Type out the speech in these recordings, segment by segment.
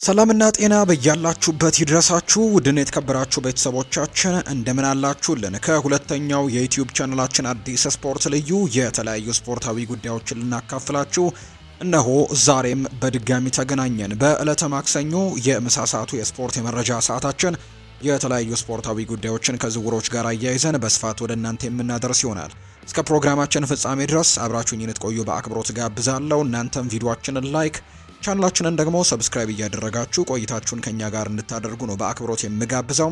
ሰላምና ጤና በያላችሁበት ይድረሳችሁ። ውድን የተከበራችሁ ቤተሰቦቻችን እንደምን አላችሁልን? ከሁለተኛው የዩቲዩብ ቻናላችን አዲስ ስፖርት ልዩ የተለያዩ ስፖርታዊ ጉዳዮችን ልናካፍላችሁ እነሆ ዛሬም በድጋሚ ተገናኘን። በዕለተ ማክሰኞ የምሳ ሰዓቱ የስፖርት የመረጃ ሰዓታችን የተለያዩ ስፖርታዊ ጉዳዮችን ከዝውውሮች ጋር አያይዘን በስፋት ወደ እናንተ የምናደርስ ይሆናል። እስከ ፕሮግራማችን ፍጻሜ ድረስ አብራችሁኝ እንድትቆዩ በአክብሮት ጋብዛለሁ። እናንተም ቪዲዮአችንን ላይክ ቻናላችንን ደግሞ ሰብስክራይብ እያደረጋችሁ ቆይታችሁን ከኛ ጋር እንድታደርጉ ነው በአክብሮት የምጋብዘው።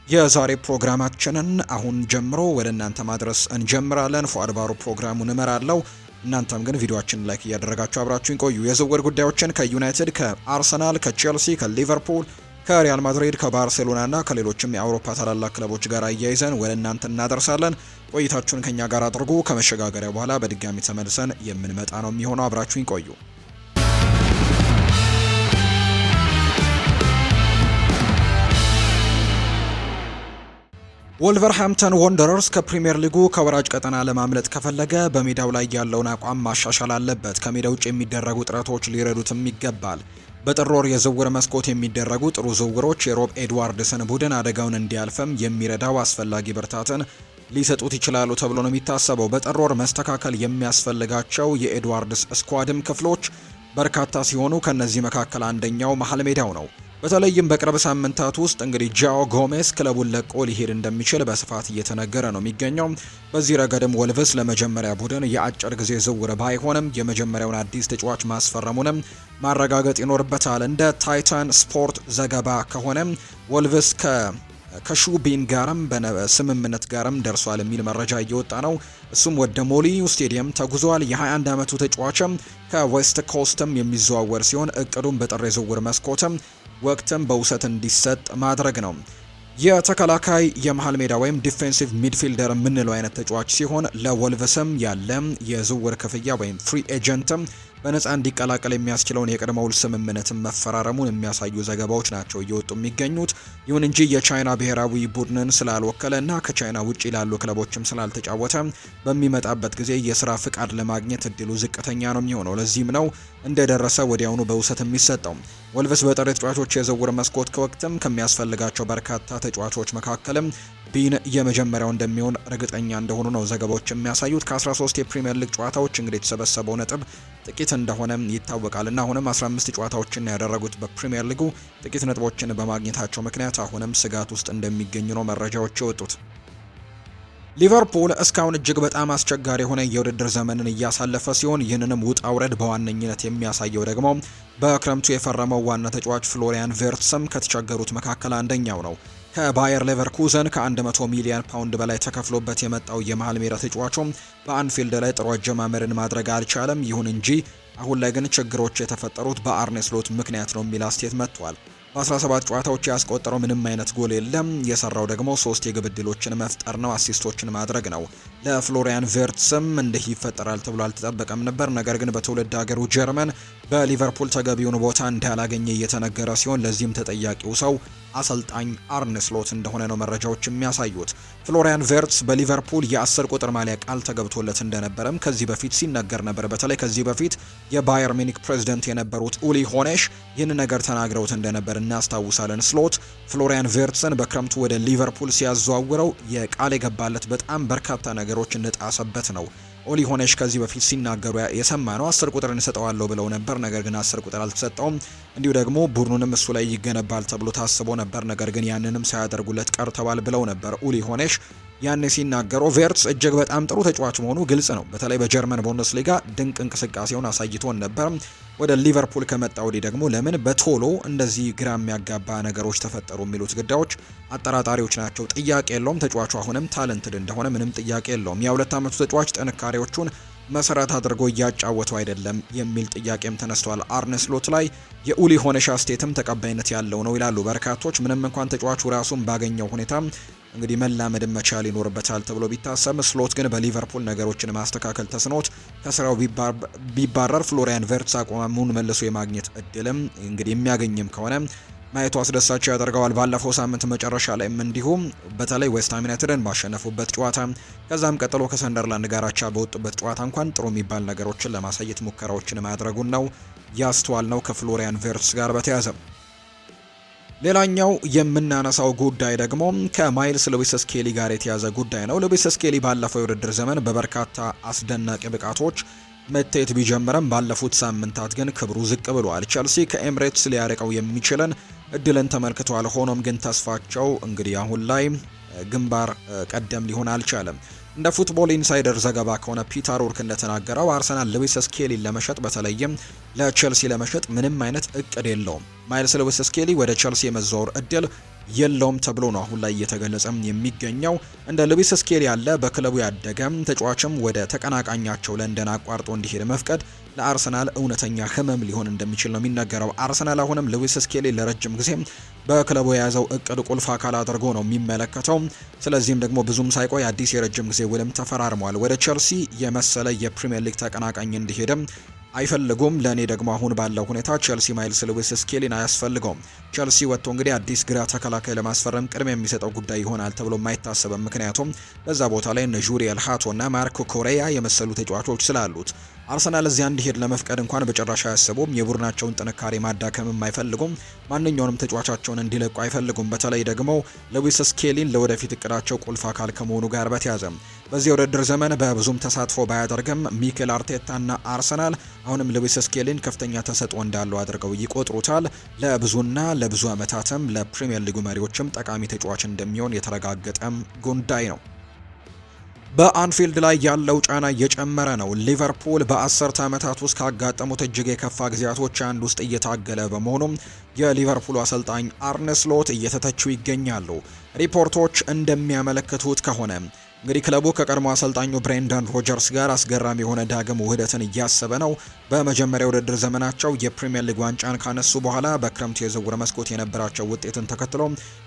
የዛሬ ፕሮግራማችንን አሁን ጀምሮ ወደ እናንተ ማድረስ እንጀምራለን። ፉአድ ባሩ ፕሮግራሙን እመራለሁ። እናንተም ግን ቪዲዮአችንን ላይክ እያደረጋችሁ አብራችሁን ቆዩ። የዝውውር ጉዳዮችን ከዩናይትድ፣ ከአርሰናል፣ ከቼልሲ፣ ከሊቨርፑል፣ ከሪያል ማድሪድ፣ ከባርሴሎና እና ከሌሎችም የአውሮፓ ታላላቅ ክለቦች ጋር አያይዘን ወደ እናንተ እናደርሳለን። ቆይታችሁን ከኛ ጋር አድርጉ። ከመሸጋገሪያ በኋላ በድጋሚ ተመልሰን የምንመጣ ነው የሚሆነው። አብራችሁን ቆዩ። ወልቨርሃምፕተን ወንደረርስ ከፕሪሚየር ሊጉ ከወራጅ ቀጠና ለማምለጥ ከፈለገ በሜዳው ላይ ያለውን አቋም ማሻሻል አለበት። ከሜዳ ውጭ የሚደረጉ ጥረቶች ሊረዱትም ይገባል። በጥር ወር የዝውውር መስኮት የሚደረጉ ጥሩ ዝውውሮች የሮብ ኤድዋርድስን ቡድን አደጋውን እንዲያልፍም የሚረዳው አስፈላጊ ብርታትን ሊሰጡት ይችላሉ ተብሎ ነው የሚታሰበው። በጥር ወር መስተካከል የሚያስፈልጋቸው የኤድዋርድስ ስኳድም ክፍሎች በርካታ ሲሆኑ ከነዚህ መካከል አንደኛው መሀል ሜዳው ነው። በተለይም በቅርብ ሳምንታት ውስጥ እንግዲህ ጃኦ ጎሜስ ክለቡን ለቆ ሊሄድ እንደሚችል በስፋት እየተነገረ ነው የሚገኘው። በዚህ ረገድም ወልቭስ ለመጀመሪያ ቡድን የአጭር ጊዜ ዝውውር ባይሆንም የመጀመሪያውን አዲስ ተጫዋች ማስፈረሙንም ማረጋገጥ ይኖርበታል። እንደ ታይታን ስፖርት ዘገባ ከሆነ ወልቭስ ከሹቢን ጋርም በስምምነት ጋርም ደርሷል የሚል መረጃ እየወጣ ነው። እሱም ወደ ሞሊኒው ስቴዲየም ተጉዟል። የ21 ዓመቱ ተጫዋችም ከዌስት ኮስትም የሚዘዋወር ሲሆን እቅዱም በጥር የዝውውር መስኮትም ወቅትም በውሰት እንዲሰጥ ማድረግ ነው። የተከላካይ የመሃል ሜዳ ወይም ዲፌንሲቭ ሚድፊልደር የምንለው አይነት ተጫዋች ሲሆን ለወልቭስም ያለ የዝውውር ክፍያ ወይም ፍሪ ኤጀንትም በነፃ እንዲቀላቀል የሚያስችለውን የቅድመ ውል ስምምነትን መፈራረሙን የሚያሳዩ ዘገባዎች ናቸው እየወጡ የሚገኙት። ይሁን እንጂ የቻይና ብሔራዊ ቡድንን ስላልወከለ እና ከቻይና ውጪ ላሉ ክለቦችም ስላልተጫወተ በሚመጣበት ጊዜ የስራ ፍቃድ ለማግኘት እድሉ ዝቅተኛ ነው የሚሆነው። ለዚህም ነው እንደደረሰ ወዲያውኑ በውሰት የሚሰጠው። ወልቭስ በጥር ተጫዋቾች የዝውውር መስኮት ከወቅትም ከሚያስፈልጋቸው በርካታ ተጫዋቾች መካከልም ቢን የመጀመሪያው እንደሚሆን እርግጠኛ እንደሆኑ ነው ዘገባዎች የሚያሳዩት። ከ13 የፕሪሚየር ሊግ ጨዋታዎች እንግዲህ የተሰበሰበው ነጥብ ጥቂት እንደሆነ ይታወቃል እና አሁንም 15 ጨዋታዎችን ያደረጉት በፕሪሚየር ሊጉ ጥቂት ነጥቦችን በማግኘታቸው ምክንያት አሁንም ስጋት ውስጥ እንደሚገኙ ነው መረጃዎች የወጡት። ሊቨርፑል እስካሁን እጅግ በጣም አስቸጋሪ የሆነ የውድድር ዘመንን እያሳለፈ ሲሆን ይህንንም ውጣ ውረድ በዋነኝነት የሚያሳየው ደግሞ በክረምቱ የፈረመው ዋና ተጫዋች ፍሎሪያን ቬርትስም ከተቸገሩት መካከል አንደኛው ነው። ከባየር ሌቨርኩዘን ከ100 ሚሊዮን ፓውንድ በላይ ተከፍሎበት የመጣው የመሃል ሜዳ ተጫዋቹም በአንፊልድ ላይ ጥሩ አጀማመርን ማድረግ አልቻለም። ይሁን እንጂ አሁን ላይ ግን ችግሮች የተፈጠሩት በአርኔ ስሎት ምክንያት ነው የሚል አስተያየት መጥቷል። በ17 ጨዋታዎች ያስቆጠረው ምንም አይነት ጎል የለም። የሰራው ደግሞ 3 የግብ ዕድሎችን መፍጠር ነው፣ አሲስቶችን ማድረግ ነው። ለፍሎሪያን ቬርትስም እንዲህ ይፈጠራል ተብሎ አልተጠበቀም ነበር። ነገር ግን በትውልድ ሀገሩ ጀርመን በሊቨርፑል ተገቢውን ቦታ እንዳላገኘ እየተነገረ ሲሆን ለዚህም ተጠያቂው ሰው አሰልጣኝ አርነ ስሎት እንደሆነ ነው መረጃዎች የሚያሳዩት። ፍሎሪያን ቬርትስ በሊቨርፑል የ10 ቁጥር ማሊያ ቃል ተገብቶለት እንደነበረም ከዚህ በፊት ሲነገር ነበር። በተለይ ከዚህ በፊት የባየር ሚኒክ ፕሬዝዳንት የነበሩት ኡሊ ሆኔሽ ይህን ነገር ተናግረውት እንደነበር እናስታውሳለን። ስሎት ፍሎሪያን ቬርትስን በክረምቱ ወደ ሊቨርፑል ሲያዘዋውረው የቃል የገባለት በጣም በርካታ ነገሮች እንደጣሰበት ነው ኦሊ ሆኔሽ ከዚህ በፊት ሲናገሩ የሰማ ነው። 10 ቁጥር እንሰጠዋለሁ ብለው ነበር፣ ነገር ግን 10 ቁጥር አልተሰጠውም። እንዲሁ ደግሞ ቡድኑንም እሱ ላይ ይገነባል ተብሎ ታስቦ ነበር፣ ነገር ግን ያንንም ሳያደርጉለት ቀርተዋል ብለው ነበር ኡሊ ሆኔሽ ያኔ ሲናገሩ። ቬርትስ እጅግ በጣም ጥሩ ተጫዋች መሆኑ ግልጽ ነው። በተለይ በጀርመን ቡንደስሊጋ ድንቅ እንቅስቃሴውን አሳይቶን ነበር። ወደ ሊቨርፑል ከመጣ ወዲህ ደግሞ ለምን በቶሎ እንደዚህ ግራ የሚያጋባ ነገሮች ተፈጠሩ የሚሉት ጉዳዮች አጠራጣሪዎች ናቸው። ጥያቄ የለውም ተጫዋቹ አሁንም ታለንትድ እንደሆነ ምንም ጥያቄ የለውም። የ2 ዓመቱ ተጫዋች ጥንካሬዎቹን መሰረት አድርጎ እያጫወተው አይደለም የሚል ጥያቄም ተነስቷል። አርነ ስሎት ላይ የኡሊ ሆነሽ አስቴትም ተቀባይነት ያለው ነው ይላሉ በርካቶች። ምንም እንኳን ተጫዋቹ ራሱን ባገኘው ሁኔታ እንግዲህ መላመድ መቻል ይኖርበታል ተብሎ ቢታሰብ፣ ስሎት ግን በሊቨርፑል ነገሮችን ማስተካከል ተስኖት ከስራው ቢባረር ፍሎሪያን ቬርትስ አቋሙን መልሶ የማግኘት እድልም እንግዲህ የሚያገኝም ከሆነ ማየቱ አስደሳች ያደርገዋል። ባለፈው ሳምንት መጨረሻ ላይም እንዲሁም በተለይ ዌስትሃም ዩናይትድን ባሸነፉበት ጨዋታ ከዛም ቀጥሎ ከሰንደርላንድ ጋር አቻ በወጡበት ጨዋታ እንኳን ጥሩ የሚባል ነገሮችን ለማሳየት ሙከራዎችን ማድረጉን ነው ያስተዋል ነው ከፍሎሪያን ቬርትስ ጋር በተያያዘ። ሌላኛው የምናነሳው ጉዳይ ደግሞ ከማይልስ ሉዊስ ስኬሊ ጋር የተያዘ ጉዳይ ነው። ሉዊስ ስኬሊ ባለፈው የውድድር ዘመን በበርካታ አስደናቂ ብቃቶች መታየት ቢጀምርም ባለፉት ሳምንታት ግን ክብሩ ዝቅ ብሏል። ቸልሲ ከኤምሬትስ ሊያርቀው የሚችልን እድልን ተመልክቷል። ሆኖም ግን ተስፋቸው እንግዲህ አሁን ላይ ግንባር ቀደም ሊሆን አልቻለም። እንደ ፉትቦል ኢንሳይደር ዘገባ ከሆነ ፒተር ኡርክ እንደተናገረው አርሰናል ሉዊስ ስኬሊን ለመሸጥ በተለይም ለቸልሲ ለመሸጥ ምንም አይነት እቅድ የለውም። ማይልስ ሉዊስ ስኬሊ ወደ ቸልሲ የመዛወር እድል የለውም ተብሎ ነው አሁን ላይ እየተገለጸ የሚገኘው። እንደ ሉዊስ ስኬሊ ያለ በክለቡ ያደገም ተጫዋችም ወደ ተቀናቃኛቸው ለንደን አቋርጦ እንዲሄድ መፍቀድ ለአርሰናል እውነተኛ ህመም ሊሆን እንደሚችል ነው የሚነገረው። አርሰናል አሁንም ሉዊስ ስኬሊ ለረጅም ጊዜ በክለቡ የያዘው እቅድ ቁልፍ አካል አድርጎ ነው የሚመለከተው። ስለዚህም ደግሞ ብዙም ሳይቆይ አዲስ የረጅም ጊዜ ውልም ተፈራርሟል። ወደ ቸልሲ የመሰለ የፕሪሚየር ሊግ ተቀናቃኝ እንዲሄድም አይፈልጉም። ለእኔ ደግሞ አሁን ባለው ሁኔታ ቸልሲ ማይልስ ሉዊስ ስኬሊን አያስፈልገውም። ቸልሲ ወጥቶ እንግዲህ አዲስ ግራ ተከላካይ ለማስፈረም ቅድሚያ የሚሰጠው ጉዳይ ይሆናል ተብሎ የማይታሰብም። ምክንያቱም በዛ ቦታ ላይ እነ ጁሪየል ሃቶ እና ማርኮ ኮሬያ የመሰሉ ተጫዋቾች ስላሉት አርሰናል እዚያ እንዲሄድ ለመፍቀድ እንኳን በጭራሽ አያስቡም። የቡድናቸውን ጥንካሬ ማዳከምም አይፈልጉም። ማንኛውንም ተጫዋቻቸውን እንዲለቁ አይፈልጉም። በተለይ ደግሞ ሉዊስ ስኬሊን ለወደፊት እቅዳቸው ቁልፍ አካል ከመሆኑ ጋር በተያያዘ በዚህ የውድድር ዘመን በብዙም ተሳትፎ ባያደርግም ሚኬል አርቴታና አርሰናል አሁንም ሉዊስ ስኬሊን ከፍተኛ ተሰጥኦ እንዳለው አድርገው ይቆጥሩታል። ለብዙ ዓመታትም ለፕሪሚየር ሊጉ መሪዎችም ጠቃሚ ተጫዋች እንደሚሆን የተረጋገጠም ጉዳይ ነው። በአንፊልድ ላይ ያለው ጫና እየጨመረ ነው። ሊቨርፑል በ10 ዓመታት ውስጥ ካጋጠሙት እጅግ የከፋ ጊዜያቶች አንድ ውስጥ እየታገለ በመሆኑም የሊቨርፑል አሰልጣኝ አርነ ስሎት እየተተቹ ይገኛሉ። ሪፖርቶች እንደሚያመለክቱት ከሆነ እንግዲህ ክለቡ ከቀድሞ አሰልጣኙ ብሬንዳን ሮጀርስ ጋር አስገራሚ የሆነ ዳግም ውህደትን እያሰበ ነው። በመጀመሪያው ውድድር ዘመናቸው የፕሪሚየር ሊግ ዋንጫን ካነሱ በኋላ በክረምቱ የዝውውር መስኮት የነበራቸው ውጤትን ተከትሎ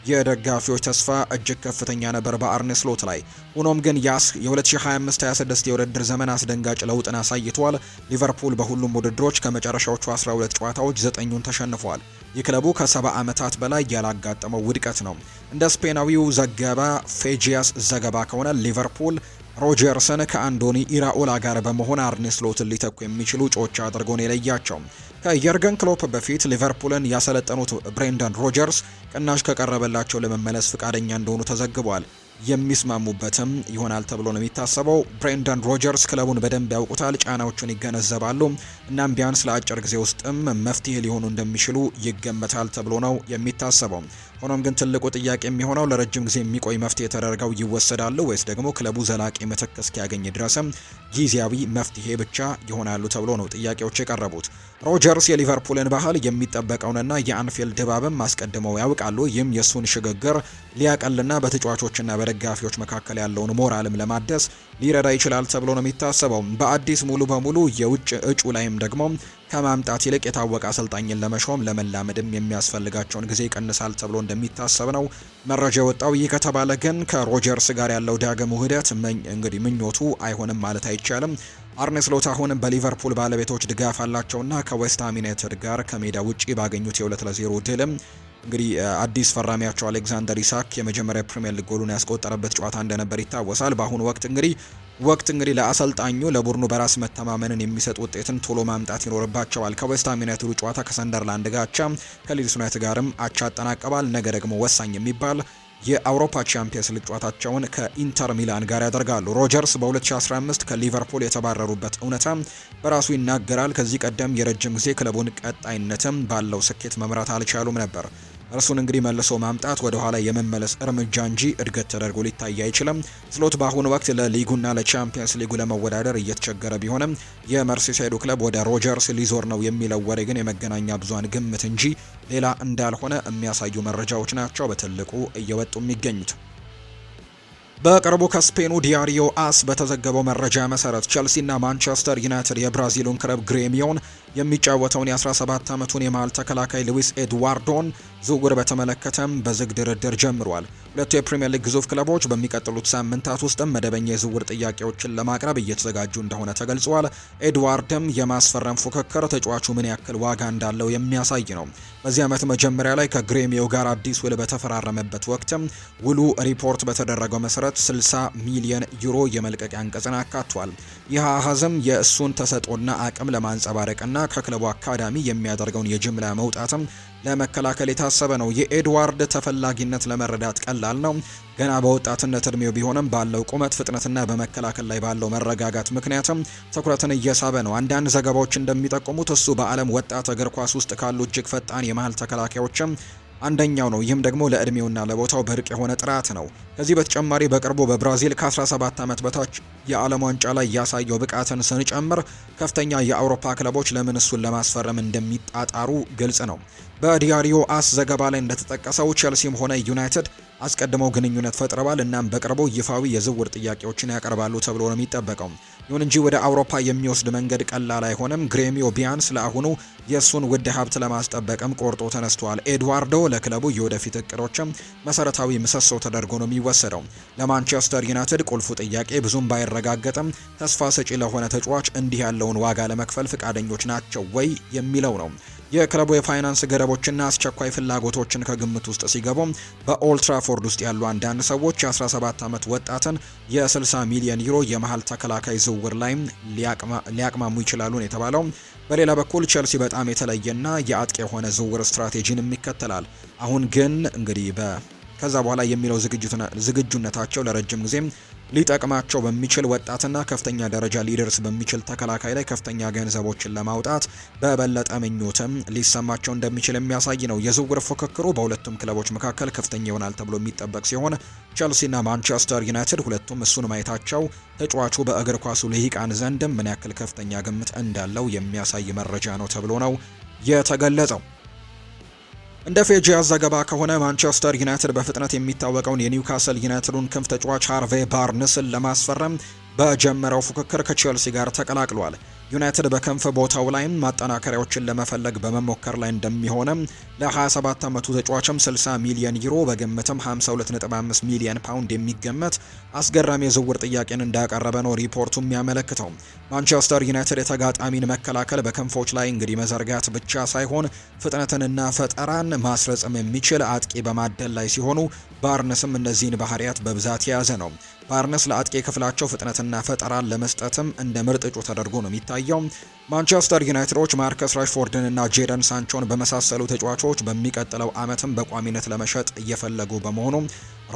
የደጋፊዎች ተስፋ እጅግ ከፍተኛ ነበር በአርነ ስሎት ላይ። ሆኖም ግን የ2025-26 የውድድር ዘመን አስደንጋጭ ለውጥን አሳይቷል። ሊቨርፑል በሁሉም ውድድሮች ከመጨረሻዎቹ 12 ጨዋታዎች 9ኙን ተሸንፏል። የክለቡ ከ70 ዓመታት በላይ ያላጋጠመው ውድቀት ነው። እንደ ስፔናዊው ዘገባ ፌጂያስ ዘገባ ከሆነ ሊቨርፑል ሮጀርስን ከአንዶኒ ኢራኦላ ጋር በመሆን አርነ ስሎትን ሊተኩ የሚችሉ እጩዎች አድርጎ ነው የለያቸው። ከየርገን ክሎፕ በፊት ሊቨርፑልን ያሰለጠኑት ብሬንዳን ሮጀርስ ቅናሽ ከቀረበላቸው ለመመለስ ፍቃደኛ እንደሆኑ ተዘግቧል። የሚስማሙበትም ይሆናል ተብሎ ነው የሚታሰበው። ብሬንዳን ሮጀርስ ክለቡን በደንብ ያውቁታል፣ ጫናዎቹን ይገነዘባሉ። እናም ቢያንስ ለአጭር ጊዜ ውስጥም መፍትሄ ሊሆኑ እንደሚችሉ ይገመታል ተብሎ ነው የሚታሰበው። ሆኖም ግን ትልቁ ጥያቄ የሚሆነው ለረጅም ጊዜ የሚቆይ መፍትሄ ተደርገው ይወሰዳሉ ወይስ ደግሞ ክለቡ ዘላቂ ምትክ እስኪያገኝ ድረስም ጊዜያዊ መፍትሄ ብቻ ይሆናሉ ተብሎ ነው ጥያቄዎች የቀረቡት። ሮጀርስ የሊቨርፑልን ባህል የሚጠበቀውንና የአንፊልድ ድባብም አስቀድመው ያውቃሉ። ይህም የእሱን ሽግግር ሊያቀልና በተጫዋቾችና በደጋፊዎች መካከል ያለውን ሞራልም ለማደስ ሊረዳ ይችላል ተብሎ ነው የሚታሰበው። በአዲስ ሙሉ በሙሉ የውጭ እጩ ላይም ደግሞ ከማምጣት ይልቅ የታወቀ አሰልጣኝን ለመሾም ለመላመድም የሚያስፈልጋቸውን ጊዜ ይቀንሳል ተብሎ እንደሚታሰብ ነው መረጃ የወጣው። ይህ ከተባለ ግን ከሮጀርስ ጋር ያለው ዳግም ውህደት እንግዲህ ምኞቱ አይሆንም ማለት አይቻልም። አርነ ስሎት አሁን በሊቨርፑል ባለቤቶች ድጋፍ አላቸውና ከዌስትሃም ዩናይትድ ጋር ከሜዳ ውጪ ባገኙት የ2-0 ድልም እንግዲህ አዲስ ፈራሚያቸው አሌክዛንደር ኢሳክ የመጀመሪያ ፕሪሚየር ሊግ ጎሉን ያስቆጠረበት ጨዋታ እንደነበር ይታወሳል። በአሁኑ ወቅት እንግዲህ ለአሰልጣኙ ለቡድኑ በራስ መተማመንን የሚሰጥ ውጤትን ቶሎ ማምጣት ይኖርባቸዋል። ከዌስትሃም ዩናይትዱ ጨዋታ ከሰንደርላንድ ጋር አቻ፣ ከሊድስ ዩናይትድ ጋርም አቻ አጠናቀባል። ነገ ደግሞ ወሳኝ የሚባል የአውሮፓ ቻምፒየንስ ሊግ ጨዋታቸውን ከኢንተር ሚላን ጋር ያደርጋሉ። ሮጀርስ በ2015 ከሊቨርፑል የተባረሩበት እውነታ በራሱ ይናገራል። ከዚህ ቀደም የረጅም ጊዜ ክለቡን ቀጣይነትም ባለው ስኬት መምራት አልቻሉም ነበር። እርሱን እንግዲህ መልሶ ማምጣት ወደ ኋላ የመመለስ እርምጃ እንጂ እድገት ተደርጎ ሊታይ አይችልም። ስሎት በአሁኑ ወቅት ለሊጉና ለቻምፒየንስ ሊጉ ለመወዳደር እየተቸገረ ቢሆንም የመርሲሳይዱ ክለብ ወደ ሮጀርስ ሊዞር ነው የሚለው ወሬ ግን የመገናኛ ብዙሃን ግምት እንጂ ሌላ እንዳልሆነ የሚያሳዩ መረጃዎች ናቸው በትልቁ እየወጡ የሚገኙት። በቅርቡ ከስፔኑ ዲያሪዮ አስ በተዘገበው መረጃ መሰረት ቸልሲና ማንቸስተር ዩናይትድ የብራዚሉን ክለብ ግሬሚዮን የሚጫወተውን የ17 ዓመቱን የመሃል ተከላካይ ሉዊስ ኤድዋርዶን ዝውውር በተመለከተም በዝግ ድርድር ጀምሯል። ሁለቱ የፕሪሚየር ሊግ ግዙፍ ክለቦች በሚቀጥሉት ሳምንታት ውስጥም መደበኛ የዝውውር ጥያቄዎችን ለማቅረብ እየተዘጋጁ እንደሆነ ተገልጿል። ኤድዋርድም የማስፈረም ፉክክር ተጫዋቹ ምን ያክል ዋጋ እንዳለው የሚያሳይ ነው። በዚህ ዓመት መጀመሪያ ላይ ከግሬሚዮ ጋር አዲስ ውል በተፈራረመበት ወቅትም ውሉ ሪፖርት በተደረገው መሰረት 60 ሚሊዮን ዩሮ የመልቀቂያ አንቀጽን አካቷል። ይህ አሃዝም የእሱን ተሰጥኦና አቅም ለማንጸባረቅና ከክለቡ አካዳሚ የሚያደርገውን የጅምላ መውጣትም ለመከላከል የታሰበ ነው። የኤድዋርድ ተፈላጊነት ለመረዳት ቀላል ነው። ገና በወጣትነት እድሜው ቢሆንም ባለው ቁመት ፍጥነትና በመከላከል ላይ ባለው መረጋጋት ምክንያትም ትኩረትን እየሳበ ነው። አንዳንድ ዘገባዎች እንደሚጠቁሙት እሱ በዓለም ወጣት እግር ኳስ ውስጥ ካሉ እጅግ ፈጣን የመሀል ተከላካዮችም አንደኛው ነው። ይህም ደግሞ ለእድሜውና ለቦታው ብርቅ የሆነ ጥራት ነው። ከዚህ በተጨማሪ በቅርቡ በብራዚል ከ17 ዓመት በታች የዓለም ዋንጫ ላይ ያሳየው ብቃትን ስንጨምር ከፍተኛ የአውሮፓ ክለቦች ለምን እሱን ለማስፈረም እንደሚጣጣሩ ግልጽ ነው። በዲያሪዮ አስ ዘገባ ላይ እንደተጠቀሰው ቼልሲም ሆነ ዩናይትድ አስቀድመው ግንኙነት ፈጥረዋል። እናም በቅርቡ ይፋዊ የዝውውር ጥያቄዎችን ያቀርባሉ ተብሎ ነው የሚጠበቀው። ይሁን እንጂ ወደ አውሮፓ የሚወስድ መንገድ ቀላል አይሆንም። ግሬሚዮ ቢያንስ ለአሁኑ የእሱን ውድ ሀብት ለማስጠበቅም ቆርጦ ተነስቷል። ኤድዋርዶ ለክለቡ የወደፊት እቅዶችም መሰረታዊ ምሰሶ ተደርጎ ነው የሚወሰደው። ለማንቸስተር ዩናይትድ ቁልፉ ጥያቄ ብዙም ባይረጋገጥም ተስፋ ሰጪ ለሆነ ተጫዋች እንዲህ ያለውን ዋጋ ለመክፈል ፈቃደኞች ናቸው ወይ የሚለው ነው። የክለቡ የፋይናንስ ገደቦችና አስቸኳይ ፍላጎቶችን ከግምት ውስጥ ሲገቡ በኦልትራፎርድ ውስጥ ያሉ አንዳንድ ሰዎች የ17 ዓመት ወጣትን የ60 ሚሊዮን ዩሮ የመሃል ተከላካይ ዝውውር ላይ ሊያቅማሙ ይችላሉ የተባለው። በሌላ በኩል ቼልሲ በጣም የተለየና የአጥቂ የሆነ ዝውውር ስትራቴጂንም ይከተላል። አሁን ግን እንግዲህ ከዛ በኋላ የሚለው ዝግጁነታቸው ለረጅም ጊዜ ሊጠቅማቸው በሚችል ወጣትና ከፍተኛ ደረጃ ሊደርስ በሚችል ተከላካይ ላይ ከፍተኛ ገንዘቦችን ለማውጣት በበለጠ ምኞትም ሊሰማቸው እንደሚችል የሚያሳይ ነው። የዝውውር ፉክክሩ በሁለቱም ክለቦች መካከል ከፍተኛ ይሆናል ተብሎ የሚጠበቅ ሲሆን ቼልሲና ማንቸስተር ዩናይትድ ሁለቱም እሱን ማየታቸው ተጫዋቹ በእግር ኳሱ ልሂቃን ዘንድም ምን ያክል ከፍተኛ ግምት እንዳለው የሚያሳይ መረጃ ነው ተብሎ ነው የተገለጸው። እንደ ፌጂያ ዘገባ ከሆነ ማንቸስተር ዩናይትድ በፍጥነት የሚታወቀውን የኒውካስል ዩናይትዱን ክንፍ ተጫዋች ሃርቬ ባርንስን ለማስፈረም በጀመረው ፉክክር ከቼልሲ ጋር ተቀላቅሏል። ዩናይትድ በክንፍ ቦታው ላይም ማጠናከሪያዎችን ለመፈለግ በመሞከር ላይ እንደሚሆንም ለ27 ዓመቱ ተጫዋችም 60 ሚሊዮን ዩሮ በግምትም 52.5 ሚሊዮን ፓውንድ የሚገመት አስገራሚ የዝውውር ጥያቄን እንዳቀረበ ነው ሪፖርቱ የሚያመለክተው። ማንቸስተር ዩናይትድ የተጋጣሚን መከላከል በክንፎች ላይ እንግዲህ መዘርጋት ብቻ ሳይሆን ፍጥነትንና ፈጠራን ማስረጽም የሚችል አጥቂ በማደል ላይ ሲሆኑ ባርነስም እነዚህን ባህሪያት በብዛት የያዘ ነው። ባርነስ ለአጥቂ ክፍላቸው ፍጥነትና ፈጠራን ለመስጠትም እንደ ምርጥ እጩ ተደርጎ ነው የሚታየው። ማንቸስተር ዩናይትዶች ማርከስ ራሽፎርድን እና ጄደን ሳንቾን በመሳሰሉ ተጫዋቾች በሚቀጥለው ዓመትም በቋሚነት ለመሸጥ እየፈለጉ በመሆኑ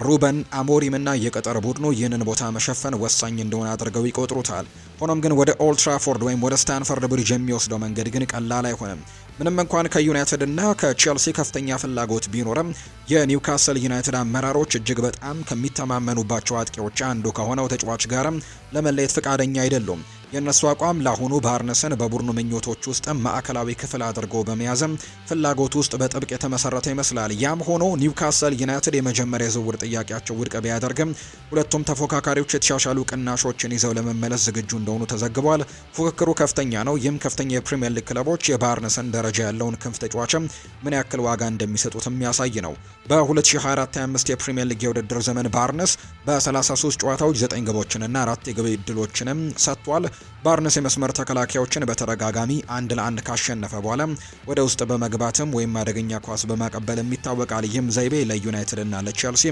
ሩበን አሞሪም እና የቅጥር ቡድኑ ይህንን ቦታ መሸፈን ወሳኝ እንደሆነ አድርገው ይቆጥሩታል። ሆኖም ግን ወደ ኦልድ ትራፎርድ ወይም ወደ ስታንፈርድ ብሪጅ የሚወስደው መንገድ ግን ቀላል አይሆንም። ምንም እንኳን ከዩናይትድ እና ከቼልሲ ከፍተኛ ፍላጎት ቢኖርም የኒውካስል ዩናይትድ አመራሮች እጅግ በጣም ከሚተማመኑባቸው አጥቂዎች አንዱ ከሆነው ተጫዋች ጋርም ለመለየት ፈቃደኛ አይደሉም። የእነሱ አቋም ለአሁኑ ባርነስን በቡድኑ ምኞቶች ውስጥ ማዕከላዊ ክፍል አድርጎ በመያዝም ፍላጎት ውስጥ በጥብቅ የተመሰረተ ይመስላል። ያም ሆኖ ኒውካስል ዩናይትድ የመጀመሪያ የዝውውር ጥያቄያቸው ውድቅ ቢያደርግም ሁለቱም ተፎካካሪዎች የተሻሻሉ ቅናሾችን ይዘው ለመመለስ ዝግጁ እንደሆኑ ተዘግቧል። ፉክክሩ ከፍተኛ ነው። ይህም ከፍተኛ የፕሪሚየር ሊግ ክለቦች የባርነስን ደረጃ ያለውን ክንፍ ተጫዋችም ምን ያክል ዋጋ እንደሚሰጡት የሚያሳይ ነው። በ2024/25 የፕሪሚየር ሊግ የውድድር ዘመን ባርነስ በ33 ጨዋታዎች 9 ግቦችንና 4 የግብ ዕድሎችንም ሰጥቷል። ባርነስ የመስመር ተከላካዮችን በተደጋጋሚ 1-1 ካሸነፈ በኋላ ወደ ውስጥ በመግባትም ወይም አደገኛ ኳስ በማቀበልም ይታወቃል። ይህም ዘይቤ ለዩናይትድ እና ለቼልሲ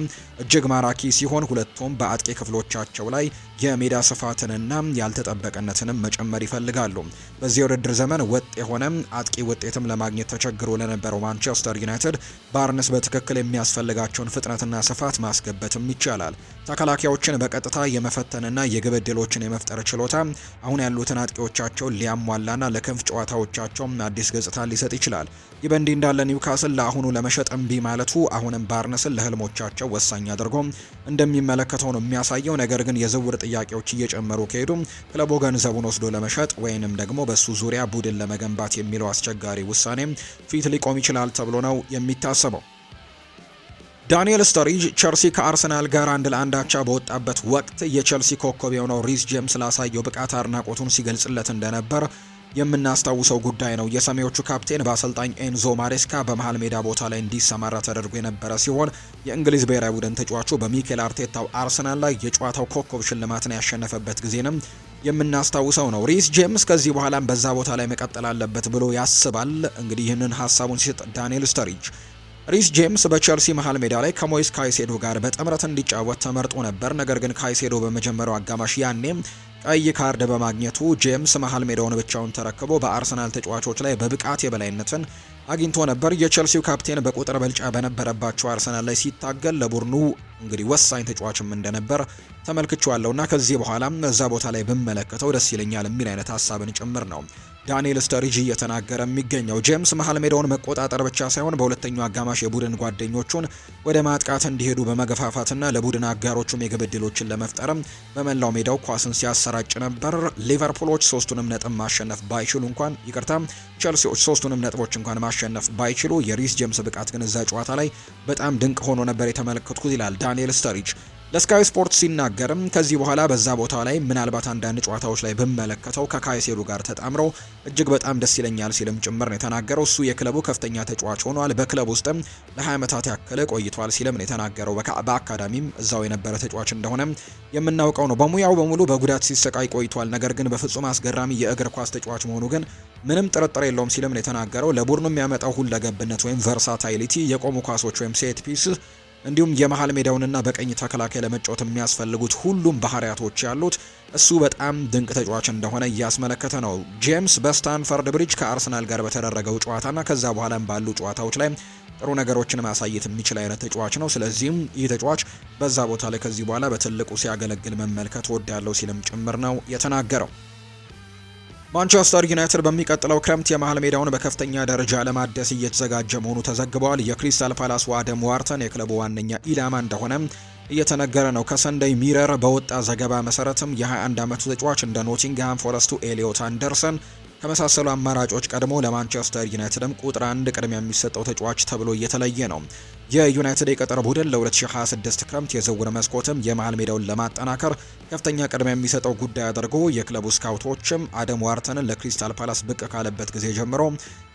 እጅግ ማራኪ ሲሆን ሁለቱም በአጥቂ ክፍሎቻቸው ላይ የሜዳ ስፋትንና ያልተጠበቀነትንም መጨመር ይፈልጋሉ። በዚህ የውድድር ዘመን ወጥ የሆነ አጥቂ ውጤትም ለማግኘት ተቸግሮ ለነበረው ማንቸስተር ዩናይትድ ባርነስ በትክክል የሚያስፈልጋቸውን ፍጥነትና ስፋት ማስገበትም ይቻላል። ተከላካዮችን በቀጥታ የመፈተንና የግብ ዕድሎችን የመፍጠር ችሎታ አሁን ያሉትን አጥቂዎቻቸውን ሊያሟላና ለክንፍ ጨዋታዎቻቸው አዲስ ገጽታ ሊሰጥ ይችላል። ይህ በእንዲህ እንዳለ ኒውካስል ለአሁኑ ለመሸጥ እምቢ ማለቱ አሁንም ባርነስን ለህልሞቻቸው ወሳኝ አድርጎ እንደሚመለከተው ነው የሚያሳየው። ነገር ግን የዝውውር ጥያቄዎች እየጨመሩ ከሄዱ ክለቡ ገንዘቡን ወስዶ ለመሸጥ ወይንም ደግሞ በሱ ዙሪያ ቡድን ለመገንባት የሚለው አስቸጋሪ ውሳኔ ፊት ሊቆም ይችላል ተብሎ ነው የሚታሰበው። ዳንኤል ስተሪጅ ቸልሲ ከአርሰናል ጋር 1-1 አቻ በወጣበት ወቅት የቸልሲ ኮከብ የሆነው ሪስ ጄምስ ላሳየው ብቃት አድናቆቱን ሲገልጽለት እንደነበር የምናስታውሰው ጉዳይ ነው። የሰሜዎቹ ካፕቴን በአሰልጣኝ ኤንዞ ማሬስካ በመሃል ሜዳ ቦታ ላይ እንዲሰማራ ተደርጎ የነበረ ሲሆን የእንግሊዝ ብሔራዊ ቡድን ተጫዋቹ በሚኬል አርቴታው አርሰናል ላይ የጨዋታው ኮከብ ሽልማትን ያሸነፈበት ጊዜንም የምናስታውሰው ነው። ሪስ ጄምስ ከዚህ በኋላም በዛ ቦታ ላይ መቀጠል አለበት ብሎ ያስባል። እንግዲህ ይህንን ሀሳቡን ሲሰጥ ዳንኤል ስተሪጅ ሪስ ጄምስ በቸልሲ መሃል ሜዳ ላይ ከሞይስ ካይሴዶ ጋር በጥምረት እንዲጫወት ተመርጦ ነበር። ነገር ግን ካይሴዶ በመጀመሪያው አጋማሽ ያኔም ቀይ ካርድ በማግኘቱ ጄምስ መሃል ሜዳውን ብቻውን ተረክቦ በአርሰናል ተጫዋቾች ላይ በብቃት የበላይነትን አግኝቶ ነበር። የቼልሲው ካፕቴን በቁጥር ብልጫ በነበረባቸው አርሰናል ላይ ሲታገል ለቡድኑ እንግዲህ ወሳኝ ተጫዋችም እንደነበር ተመልክቼዋለሁና ከዚህ በኋላ እዛ ቦታ ላይ ብመለከተው ደስ ይለኛል የሚል አይነት ሀሳብን ጭምር ነው ዳንኤል ስተሪጂ እየተናገረ የሚገኘው። ጄምስ መሀል ሜዳውን መቆጣጠር ብቻ ሳይሆን በሁለተኛው አጋማሽ የቡድን ጓደኞቹን ወደ ማጥቃት እንዲሄዱ በመገፋፋትና ለቡድን አጋሮቹም የግብ ዕድሎችን ለመፍጠርም በመላው ሜዳው ኳስን ሲያሰራጭ ነበር። ሊቨርፑሎች ሶስቱንም ነጥብ ማሸነፍ ባይችሉ እንኳን ቸልሲዎች ሶስቱንም ነጥቦች እንኳን ማሸነፍ ባይችሉ የሪስ ጄምስ ብቃት ግን እዛ ጨዋታ ላይ በጣም ድንቅ ሆኖ ነበር የተመለከትኩት ይላል ዳንኤል ስተሪጅ። ለስካይ ስፖርት ሲናገርም ከዚህ በኋላ በዛ ቦታ ላይ ምናልባት አንዳንድ ጨዋታዎች ላይ ብመለከተው ከካይሴዶ ጋር ተጣምረው እጅግ በጣም ደስ ይለኛል ሲልም ጭምር ነው የተናገረው። እሱ የክለቡ ከፍተኛ ተጫዋች ሆኗል፣ በክለቡ ውስጥም ለ20 ዓመታት ያክል ቆይቷል ሲልም ነው የተናገረው። በአካዳሚም እዛው የነበረ ተጫዋች እንደሆነ የምናውቀው ነው። በሙያው በሙሉ በጉዳት ሲሰቃይ ቆይቷል፣ ነገር ግን በፍጹም አስገራሚ የእግር ኳስ ተጫዋች መሆኑ ግን ምንም ጥርጥር የለውም ሲልም ነው የተናገረው። ለቡድኑ የሚያመጣው ሁለገብነት ወይም ቨርሳታይሊቲ፣ የቆሙ ኳሶች ወይም ሴት ፒስ እንዲሁም የመሃል ሜዳውንና በቀኝ ተከላካይ ለመጫወት የሚያስፈልጉት ሁሉም ባህሪያቶች ያሉት እሱ በጣም ድንቅ ተጫዋች እንደሆነ እያስመለከተ ነው። ጄምስ በስታንፈርድ ብሪጅ ከአርሰናል ጋር በተደረገው ጨዋታና ከዛ በኋላም ባሉ ጨዋታዎች ላይ ጥሩ ነገሮችን ማሳየት የሚችል አይነት ተጫዋች ነው። ስለዚህም ይህ ተጫዋች በዛ ቦታ ላይ ከዚህ በኋላ በትልቁ ሲያገለግል መመልከት ወዳለው ሲልም ጭምር ነው የተናገረው። ማንቸስተር ዩናይትድ በሚቀጥለው ክረምት የመሃል ሜዳውን በከፍተኛ ደረጃ ለማደስ እየተዘጋጀ መሆኑ ተዘግቧል። የክሪስታል ፓላስ አደም ዋርተን የክለቡ ዋነኛ ኢላማ እንደሆነ እየተነገረ ነው። ከሰንደይ ሚረር በወጣ ዘገባ መሰረትም የ21 ዓመቱ ተጫዋች እንደ ኖቲንግሃም ፎረስቱ ኤሊዮት አንደርሰን ከመሳሰሉ አማራጮች ቀድሞ ለማንቸስተር ዩናይትድም ቁጥር 1 ቅድሚያ የሚሰጠው ተጫዋች ተብሎ እየተለየ ነው። የዩናይትድ የቀጠር ቡድን ለ2026 ክረምት የዝውውር መስኮትም የመሃል ሜዳውን ለማጠናከር ከፍተኛ ቅድሚያ የሚሰጠው ጉዳይ አድርጎ የክለቡ ስካውቶችም አደም ዋርተንን ለክሪስታል ፓላስ ብቅ ካለበት ጊዜ ጀምሮ